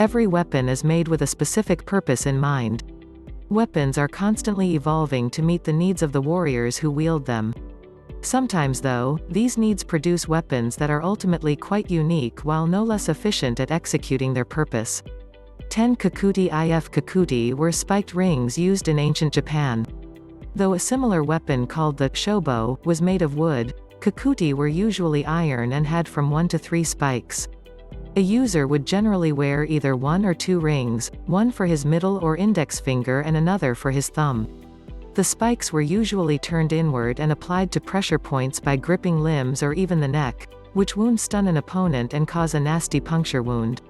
Every weapon is made with a specific purpose in mind. Weapons are constantly evolving to meet the needs of the warriors who wield them. Sometimes though, these needs produce weapons that are ultimately quite unique while no less efficient at executing their purpose. 10 Kakuti if Kakuti were spiked rings used in ancient Japan. Though a similar weapon called the shobo was made of wood, Kakuti were usually iron and had from 1 to 3 spikes. A user would generally wear either 1 or 2 rings, one for his middle or index finger and another for his thumb. The spikes were usually turned inward and applied to pressure points by gripping limbs or even the neck, which would stun an opponent and cause a nasty puncture wound.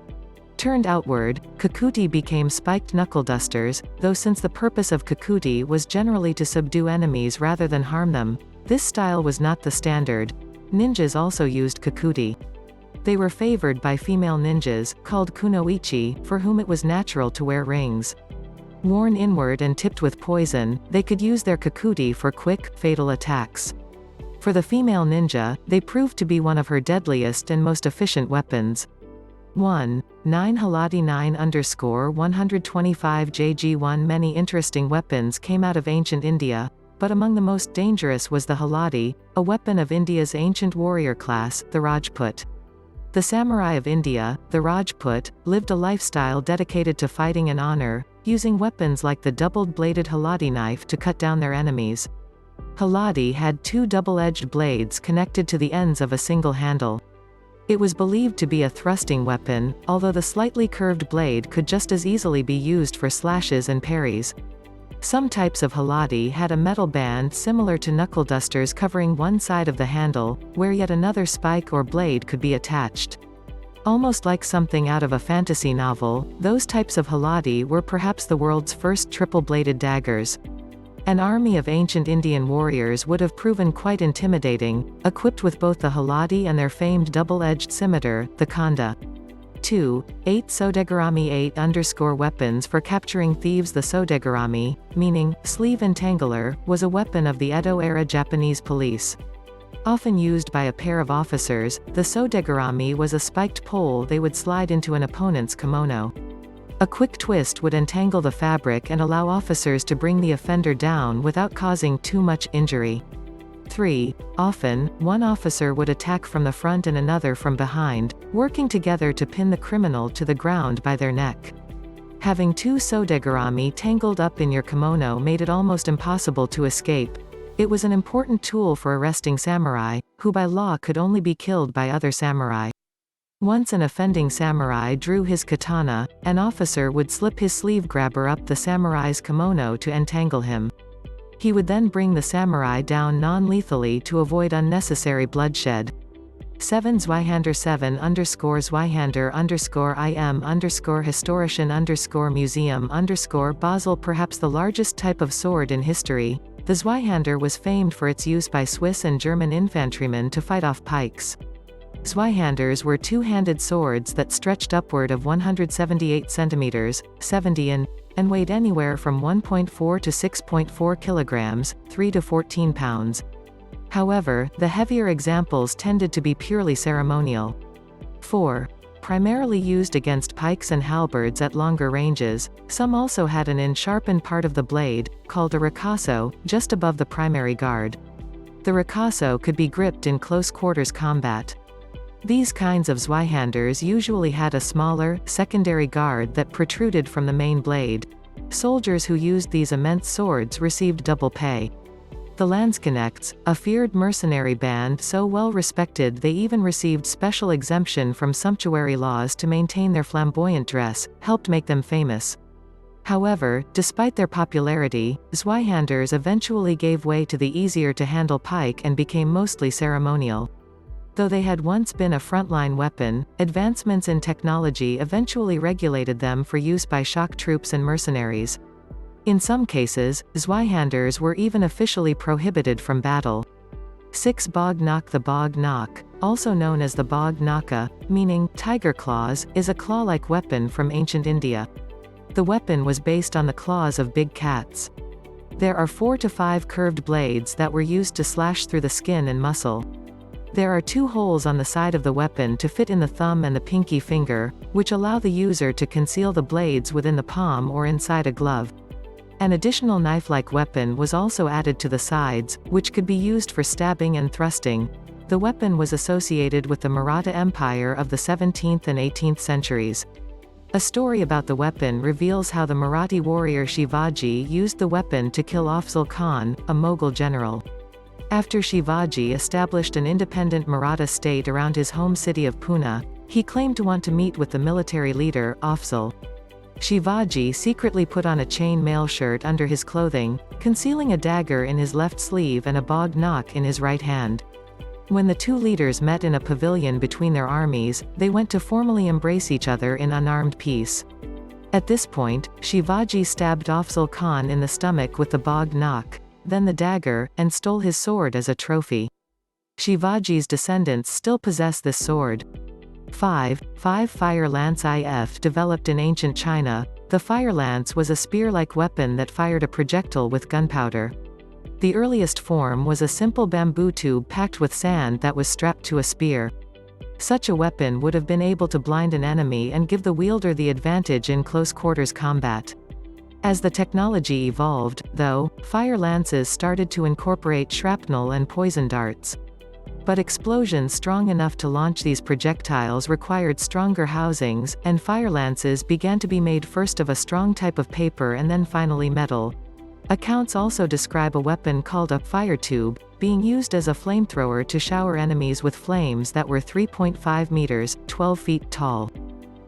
Turned outward, Kakuti became spiked knuckle dusters, though since the purpose of Kakuti was generally to subdue enemies rather than harm them, this style was not the standard. Ninjas also used Kakuti. They were favored by female ninjas, called kunoichi, for whom it was natural to wear rings. Worn inward and tipped with poison, they could use their Kakuti for quick, fatal attacks. For the female ninja, they proved to be one of her deadliest and most efficient weapons. 1. 9 Haladi 9_125 JG1 Many interesting weapons came out of ancient India, but among the most dangerous was the Haladi, a weapon of India's ancient warrior class, the Rajput. The samurai of India, the Rajput, lived a lifestyle dedicated to fighting and honor, using weapons like the double-bladed Haladi knife to cut down their enemies. Haladi had 2 double-edged blades connected to the ends of a single handle. It was believed to be a thrusting weapon, although the slightly curved blade could just as easily be used for slashes and parries. Some types of Haladi had a metal band similar to knuckle dusters covering one side of the handle, where yet another spike or blade could be attached. Almost like something out of a fantasy novel, those types of Haladi were perhaps the world's first triple-bladed daggers. An army of ancient Indian warriors would have proven quite intimidating, equipped with both the Haladi and their famed double-edged scimitar, the Khanda. 2. 8 Sodegarami 8_ weapons for capturing thieves. The sodegarami, meaning sleeve entangler, was a weapon of the Edo-era Japanese police. Often used by a pair of officers, the sodegarami was a spiked pole they would slide into an opponent's kimono. A quick twist would entangle the fabric and allow officers to bring the offender down without causing too much injury. 3. Often, one officer would attack from the front and another from behind, working together to pin the criminal to the ground by their neck. Having 2 sodegarami tangled up in your kimono made it almost impossible to escape. It was an important tool for arresting samurai, who by law could only be killed by other samurai. Once an offending samurai drew his katana, an officer would slip his sleeve grabber up the samurai's kimono to entangle him. He would then bring the samurai down non-lethally to avoid unnecessary bloodshed. 7 Zweihander 7_Zweihander_im_historischen museum_ Basel. Perhaps the largest type of sword in history, the Zweihander was famed for its use by Swiss and German infantrymen to fight off pikes. Zweihanders were two-handed swords that stretched upward of 178 centimeters, 70 in, and weighed anywhere from 1.4 to 6.4 kilograms, 3 to 14 pounds. However, the heavier examples tended to be purely ceremonial. 4. Primarily used against pikes and halberds at longer ranges, some also had an in-sharpened part of the blade, called a ricasso, just above the primary guard. The ricasso could be gripped in close-quarters combat. These kinds of Zweihanders usually had a smaller, secondary guard that protruded from the main blade. Soldiers who used these immense swords received double pay. The Landsknechts, a feared mercenary band so well respected they even received special exemption from sumptuary laws to maintain their flamboyant dress, helped make them famous. However, despite their popularity, Zweihanders eventually gave way to the easier-to-handle pike and became mostly ceremonial. Though they had once been a frontline weapon, advancements in technology eventually regulated them for use by shock troops and mercenaries. In some cases, Zweihanders were even officially prohibited from battle. 6 Bog Knock. The Bog Knock, also known as the Bog Naka, meaning tiger claws, is a claw-like weapon from ancient India. The weapon was based on the claws of big cats. There are 4 to 5 curved blades that were used to slash through the skin and muscle. There are 2 holes on the side of the weapon to fit in the thumb and the pinky finger, which allow the user to conceal the blades within the palm or inside a glove. An additional knife-like weapon was also added to the sides, which could be used for stabbing and thrusting. The weapon was associated with the Maratha Empire of the 17th and 18th centuries. A story about the weapon reveals how the Marathi warrior Shivaji used the weapon to kill Afzal Khan, a Mughal general. After Shivaji established an independent Maratha state around his home city of Pune, he claimed to want to meet with the military leader, Afzal. Shivaji secretly put on a chain mail shirt under his clothing, concealing a dagger in his left sleeve and a bog knock in his right hand. When the 2 leaders met in a pavilion between their armies, they went to formally embrace each other in unarmed peace. At this point, Shivaji stabbed Afzal Khan in the stomach with the bog knock, then the dagger, and stole his sword as a trophy. Shivaji's descendants still possess this sword. 5. Fire lance. If developed in ancient China, the fire lance was a spear-like weapon that fired a projectile with gunpowder. The earliest form was a simple bamboo tube packed with sand that was strapped to a spear. Such a weapon would have been able to blind an enemy and give the wielder the advantage in close-quarters combat. As the technology evolved, though, fire lances started to incorporate shrapnel and poison darts. But explosions strong enough to launch these projectiles required stronger housings, and fire lances began to be made first of a strong type of paper and then finally metal. Accounts also describe a weapon called a fire tube, being used as a flamethrower to shower enemies with flames that were 3.5 meters, 12 feet tall.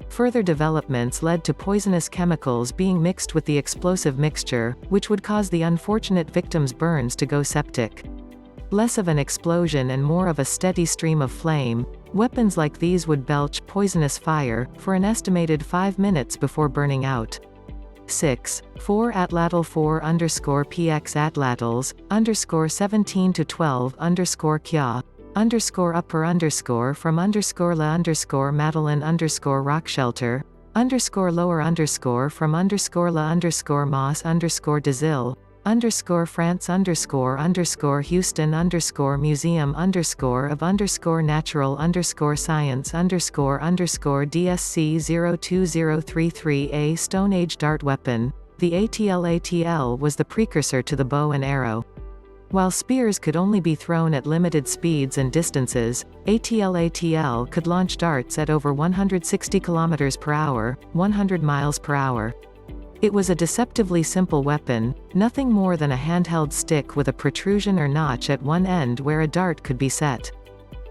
Further developments led to poisonous chemicals being mixed with the explosive mixture, which would cause the unfortunate victim's burns to go septic. Less of an explosion and more of a steady stream of flame, weapons like these would belch poisonous fire for an estimated 5 minutes before burning out. 6. 4 Atlatl 4_px atlatls, _17 to 12 kya, _upper_ from _la Madeline rock shelter, _lower_ from _la moss _dezil, France Houston museum of natural science DSC 02033 Stone Age dart weapon. The ATL was the precursor to the bow and arrow. While spears could only be thrown at limited speeds and distances, ATL could launch darts at over 160 km per hour, 100 miles per hour. It was a deceptively simple weapon, nothing more than a handheld stick with a protrusion or notch at one end where a dart could be set.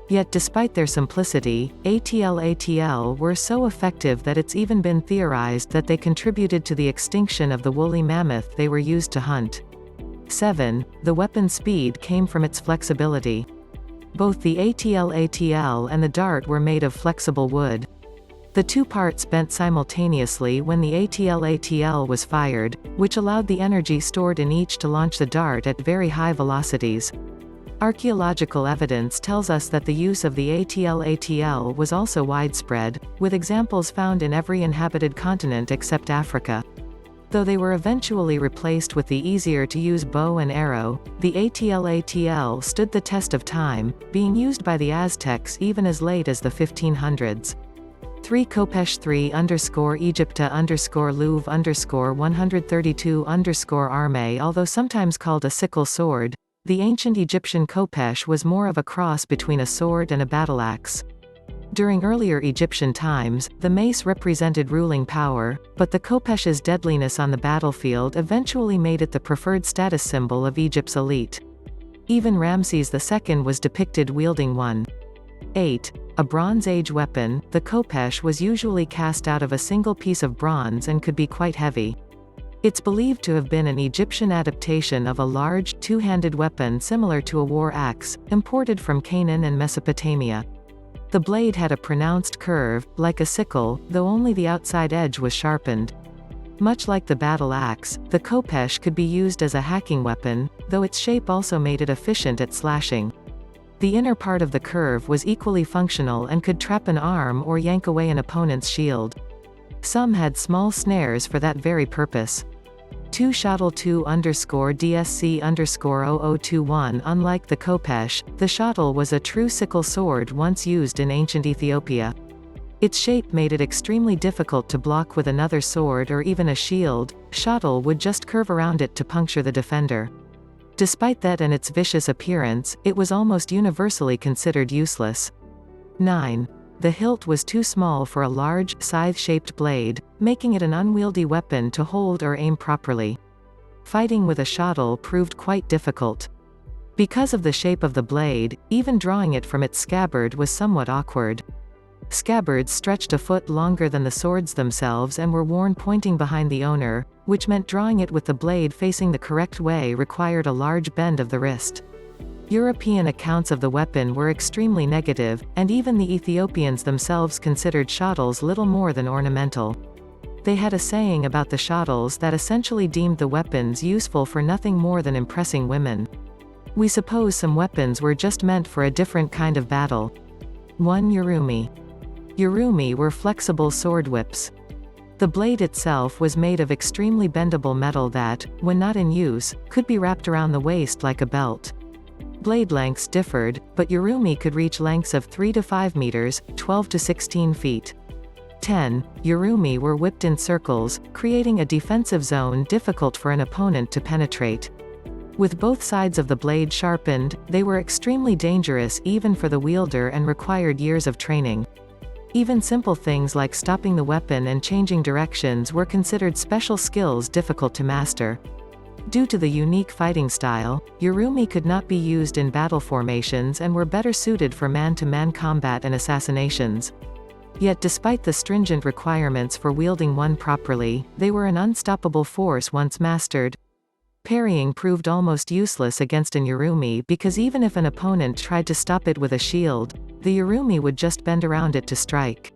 Yet despite their simplicity, ATL were so effective that it's even been theorized that they contributed to the extinction of the woolly mammoth they were used to hunt. 7. The weapon's speed came from its flexibility. Both the ATL and the dart were made of flexible wood. The 2 parts bent simultaneously when the ATL was fired, which allowed the energy stored in each to launch the dart at very high velocities. Archaeological evidence tells us that the use of the ATL was also widespread, with examples found in every inhabited continent except Africa. Though they were eventually replaced with the easier-to-use bow and arrow, the ATL stood the test of time, being used by the Aztecs even as late as the 1500s. 3 Kopesh 3_Egypta_Louvre_132_ Arme. Although sometimes called a sickle sword, the ancient Egyptian kopesh was more of a cross between a sword and a battle axe. During earlier Egyptian times, the mace represented ruling power, but the kopesh's deadliness on the battlefield eventually made it the preferred status symbol of Egypt's elite. Even Ramses II was depicted wielding one. 8. A Bronze Age weapon, the kopesh was usually cast out of a single piece of bronze and could be quite heavy. It's believed to have been an Egyptian adaptation of a large, two-handed weapon similar to a war axe, imported from Canaan and Mesopotamia. The blade had a pronounced curve, like a sickle, though only the outside edge was sharpened. Much like the battle axe, the kopesh could be used as a hacking weapon, though its shape also made it efficient at slashing. The inner part of the curve was equally functional and could trap an arm or yank away an opponent's shield. Some had small snares for that very purpose. 2 Shuttle 2_DSC_0021. Unlike the khopesh, the shuttle was a true sickle sword once used in ancient Ethiopia. Its shape made it extremely difficult to block with another sword or even a shield. Shuttle would just curve around it to puncture the defender. Despite that and its vicious appearance, it was almost universally considered useless. 9. The hilt was too small for a large, scythe-shaped blade, making it an unwieldy weapon to hold or aim properly. Fighting with a shuttle proved quite difficult. Because of the shape of the blade, even drawing it from its scabbard was somewhat awkward. Scabbards stretched a foot longer than the swords themselves and were worn pointing behind the owner, which meant drawing it with the blade facing the correct way required a large bend of the wrist. European accounts of the weapon were extremely negative, and even the Ethiopians themselves considered shuttles little more than ornamental. They had a saying about the shuttles that essentially deemed the weapons useful for nothing more than impressing women. We suppose some weapons were just meant for a different kind of battle. 1. Urumi. Urumi were flexible sword whips. The blade itself was made of extremely bendable metal that, when not in use, could be wrapped around the waist like a belt. Blade lengths differed, but urumi could reach lengths of 3 to 5 meters, 12 to 16 feet. 10. Urumi were whipped in circles, creating a defensive zone difficult for an opponent to penetrate. With both sides of the blade sharpened, they were extremely dangerous even for the wielder and required years of training. Even simple things like stopping the weapon and changing directions were considered special skills difficult to master. Due to the unique fighting style, urumi could not be used in battle formations and were better suited for man-to-man combat and assassinations. Yet despite the stringent requirements for wielding one properly, they were an unstoppable force once mastered. Parrying proved almost useless against an urumi because even if an opponent tried to stop it with a shield, the urumi would just bend around it to strike.